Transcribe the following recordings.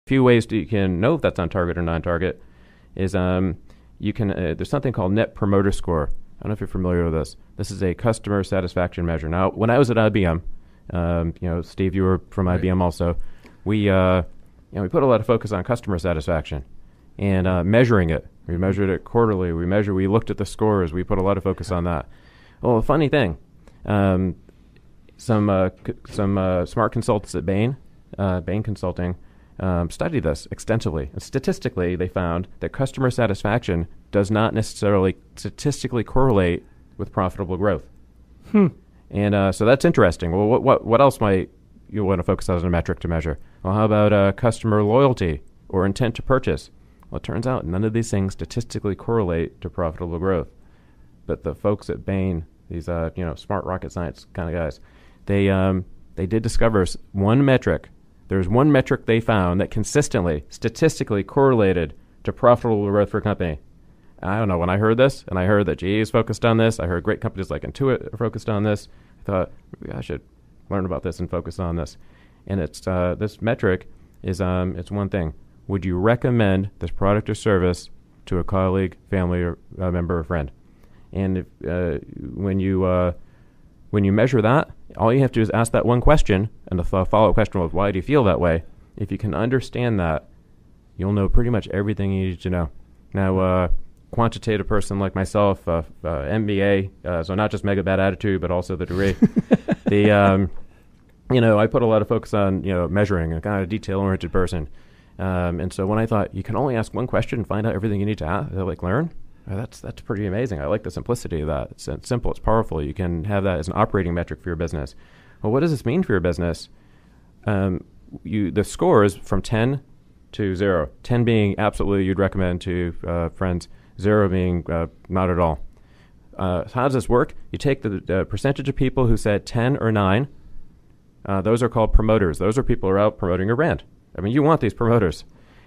few ways you can know if that's on target or non-target is you can there's something called Net Promoter Score. I don't know if you're familiar with this. This is a customer satisfaction measure. Now, when I was at IBM, Steve, you were from IBM also. We we put a lot of focus on customer satisfaction and measuring it. We measured it quarterly. We looked at the scores. We put a lot of focus on that. Well, a funny thing, some smart consultants at Bain Consulting, studied this extensively. And statistically, they found that customer satisfaction does not necessarily statistically correlate with profitable growth. And so that's interesting. Well, what else might you want to focus on as a metric to measure? Well, how about customer loyalty or intent to purchase? Well, it turns out none of these things statistically correlate to profitable growth. But the folks at Bain, these smart rocket science kind of guys, they did discover one metric. There's one metric they found that consistently, statistically correlated to profitable growth for a company. I don't know, when I heard this, and I heard that GE is focused on this, I heard great companies like Intuit are focused on this, I thought, maybe I should learn about this and focus on this. And it's this metric is it's one thing. Would you recommend this product or service to a colleague, family, or a member or friend? And when you measure that, all you have to do is ask that one question, and the follow-up question was, why do you feel that way? If you can understand that, you'll know pretty much everything you need to know. Now, quantitative person like myself, MBA, so not just mega bad attitude, but also the degree. I put a lot of focus on, measuring, a kind of detail-oriented person. And so when I thought you can only ask one question and find out everything you need to learn, that's pretty amazing. I like the simplicity of that. It's simple. It's powerful. You can have that as an operating metric for your business. Well, what does this mean for your business? The score is from 10 to 0. 10 being absolutely you'd recommend to friends. 0 being not at all. How does this work? You take the percentage of people who said 10 or 9. Those are called promoters. Those are people who are out promoting your brand. I mean, you want these promoters.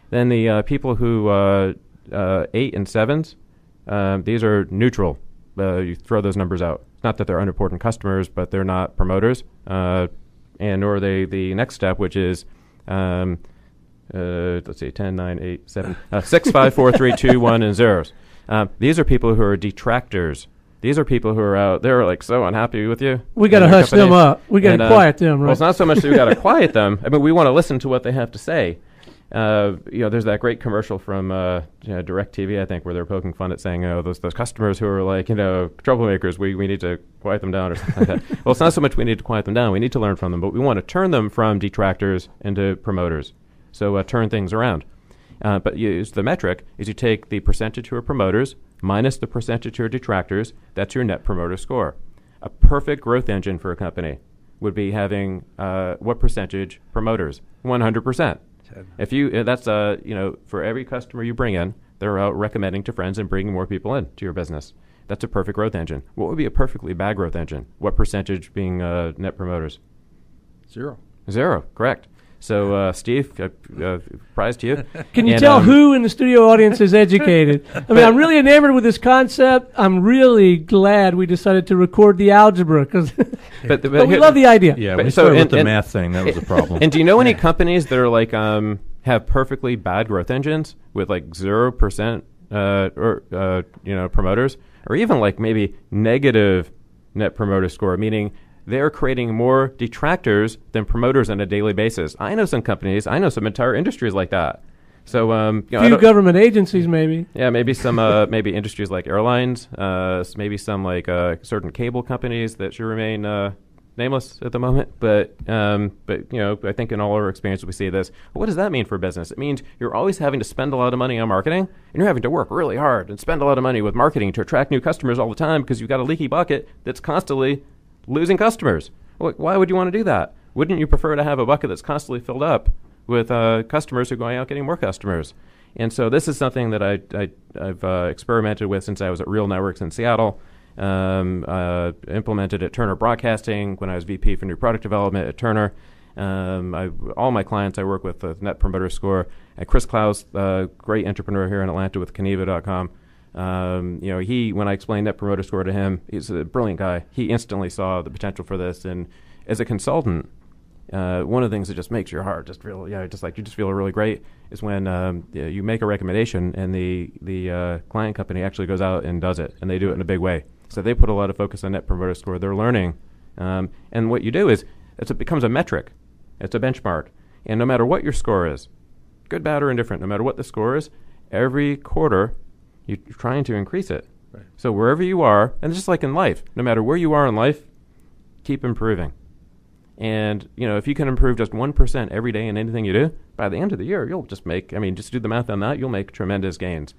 Then the people who 8 and 7s, these are neutral. You throw those numbers out. It's not that they're unimportant customers, but they're not promoters. And nor are they the next step, which is, let's see, 10, 9, 8, 7, 6, 5, 4, 3, 2, 1, and zeros. These are people who are detractors. These are people who are out there like so unhappy with you. We got to hush them up. We got to quiet them, right? Well, it's not so much that we got to quiet them. I mean, we want to listen to what they have to say. There's that great commercial from DirecTV, I think, where they're poking fun at saying, those customers who are like, troublemakers, we need to quiet them down or something like that. Well, it's not so much we need to quiet them down. We need to learn from them, but we want to turn them from detractors into promoters. So turn things around. But the metric is you take the percentage who are promoters minus the percentage who are detractors. That's your Net Promoter Score. A perfect growth engine for a company would be having what percentage promoters? 100%. If you that's for every customer you bring in, they're out recommending to friends and bringing more people in to your business. That's a perfect growth engine. What would be a perfectly bad growth engine? What percentage being net promoters? 0. 0, correct. So, Steve, prize to you. Can you tell who in the studio audience is educated? I mean, I'm really enamored with this concept. I'm really glad we decided to record the algebra because but we love the idea. Yeah, we started with the math thing. That was a problem. And do you know any companies that are like have perfectly bad growth engines with like 0% promoters, or even like maybe negative Net Promoter Score, meaning they're creating more detractors than promoters on a daily basis. I know some companies. I know some entire industries like that. So, few government agencies, maybe. Yeah, maybe some maybe industries like airlines. Maybe some like certain cable companies that should remain nameless at the moment. But I think in all our experience we see this. What does that mean for business? It means you're always having to spend a lot of money on marketing, and you're having to work really hard and spend a lot of money with marketing to attract new customers all the time because you've got a leaky bucket that's constantly losing customers. Why would you want to do that? Wouldn't you prefer to have a bucket that's constantly filled up with customers who are going out getting more customers? And so this is something that I've experimented with since I was at Real Networks in Seattle. Implemented at Turner Broadcasting when I was VP for New Product Development at Turner. All my clients I work with the Net Promoter Score. And Chris Klaus, great entrepreneur here in Atlanta with Caneva.com. When I explained Net Promoter Score to him, he's a brilliant guy. He instantly saw the potential for this, and as a consultant, one of the things that just makes your heart just feel, just like you just feel really great is when you make a recommendation and the client company actually goes out and does it, and they do it in a big way. So they put a lot of focus on Net Promoter Score. They're learning, and what you do is it becomes a metric. It's a benchmark, and no matter what your score is, good, bad, or indifferent, no matter what the score is, every quarter you're trying to increase it. Right. So wherever you are, and just like in life, no matter where you are in life, keep improving. And, if you can improve just 1% every day in anything you do, by the end of the year, you'll just make, just do the math on that, you'll make tremendous gains.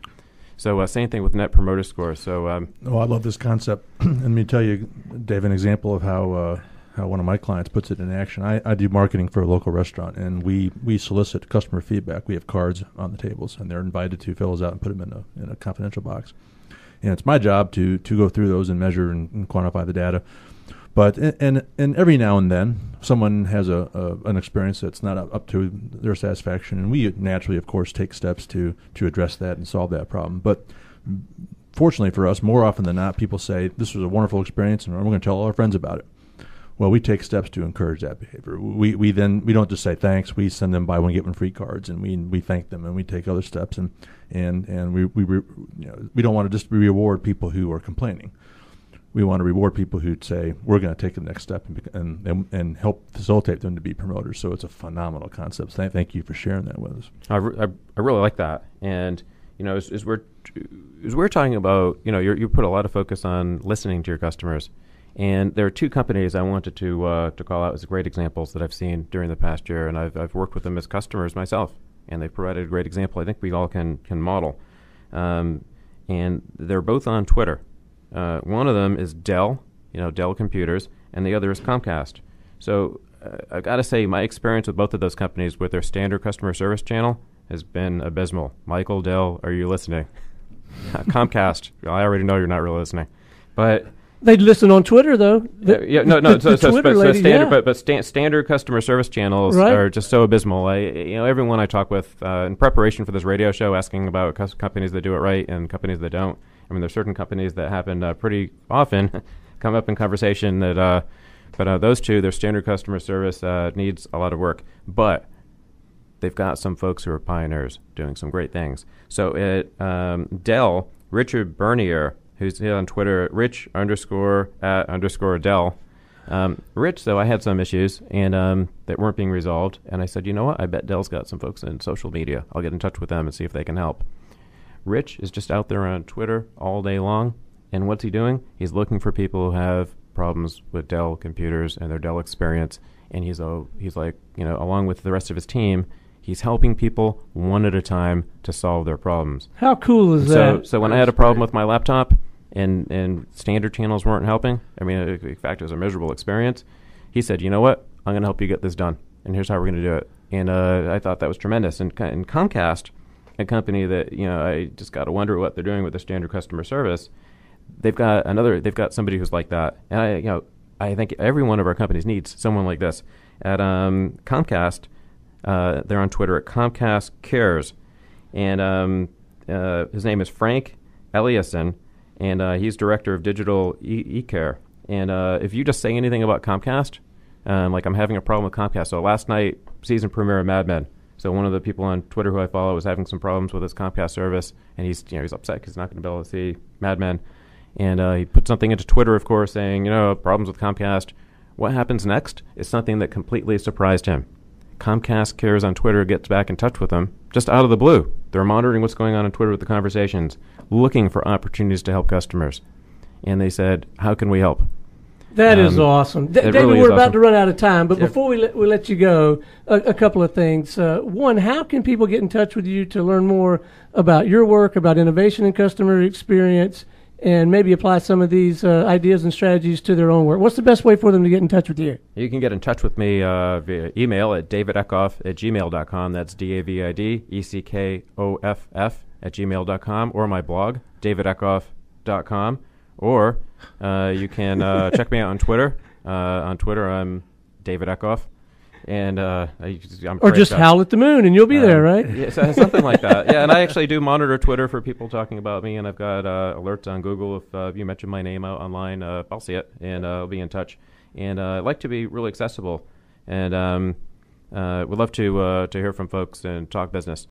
So same thing with Net Promoter Score. So, I love this concept. Let me tell you, Dave, an example of how one of my clients puts it in action. I do marketing for a local restaurant, and we solicit customer feedback. We have cards on the tables, and they're invited to fill those out and put them in a confidential box. And it's my job to go through those and measure and quantify the data. But and every now and then, someone has an experience that's not up to their satisfaction, and we naturally, of course, take steps to address that and solve that problem. But fortunately for us, more often than not, people say, this was a wonderful experience, and we're going to tell all our friends about it. Well, we take steps to encourage that behavior. We don't just say thanks. We send them buy one get one free cards, and we thank them, and we take other steps, and we don't want to just reward people who are complaining. We want to reward people who say we're going to take the next step and help facilitate them to be promoters. So it's a phenomenal concept. Thank you for sharing that with us. I really like that. And as we're talking about, you put a lot of focus on listening to your customers. And there are two companies I wanted to call out as great examples that I've seen during the past year, and I've worked with them as customers myself, and they've provided a great example I think we all can model. And they're both on Twitter. One of them is Dell, Dell Computers, and the other is Comcast. So I've got to say my experience with both of those companies with their standard customer service channel has been abysmal. Michael, Dell, are you listening? Comcast, I already know you're not really listening. But they'd listen on Twitter, though. Standard customer service channels are just so abysmal. Everyone I talk with in preparation for this radio show, asking about companies that do it right and companies that don't. There's certain companies that happen pretty often come up in conversation that, but those two, their standard customer service needs a lot of work. But they've got some folks who are pioneers doing some great things. So at Dell, Richard Bernier, who's on Twitter, Rich_@_Dell. Rich, though, I had some issues and that weren't being resolved. And I said, you know what? I bet Dell's got some folks in social media. I'll get in touch with them and see if they can help. Rich is just out there on Twitter all day long. And what's he doing? He's looking for people who have problems with Dell computers and their Dell experience. And he's like, along with the rest of his team, he's helping people one at a time to solve their problems. How cool is that? So when I had a problem with my laptop and standard channels weren't helping, in fact, it was a miserable experience, he said, you know what? I'm going to help you get this done. And here's how we're going to do it. And I thought that was tremendous. And Comcast, a company that, I just got to wonder what they're doing with their standard customer service, they've got somebody who's like that. And I think every one of our companies needs someone like this. At Comcast, they're on Twitter at Comcast Cares, and his name is Frank Eliasson, and he's director of digital e-care. And if you just say anything about Comcast, like I'm having a problem with Comcast. So last night, season premiere of Mad Men. So one of the people on Twitter who I follow was having some problems with his Comcast service, and he's upset because he's not going to be able to see Mad Men. And he put something into Twitter, of course, saying, problems with Comcast. What happens next is something that completely surprised him. Comcast Cares on Twitter gets back in touch with him just out of the blue. They're monitoring what's going on Twitter with the conversations, looking for opportunities to help customers. And they said, how can we help? That is awesome. David, really we're about to run out of time, but before we let you go, a couple of things. One, how can people get in touch with you to learn more about your work, about innovation and customer experience, and maybe apply some of these ideas and strategies to their own work? What's the best way for them to get in touch with you? You can get in touch with me via email at davideckoff@gmail.com. That's DAVIDECKOFF@gmail.com, or my blog, davideckoff.com. Or you can check me out on Twitter. On Twitter, I'm David Eckoff. And or just howl at the moon, and you'll be there, right? Yeah, something like that. Yeah, and I actually do monitor Twitter for people talking about me, and I've got alerts on Google. If you mention my name out online, I'll see it, and I'll be in touch. And I like to be really accessible. And we'd love to hear from folks and talk business.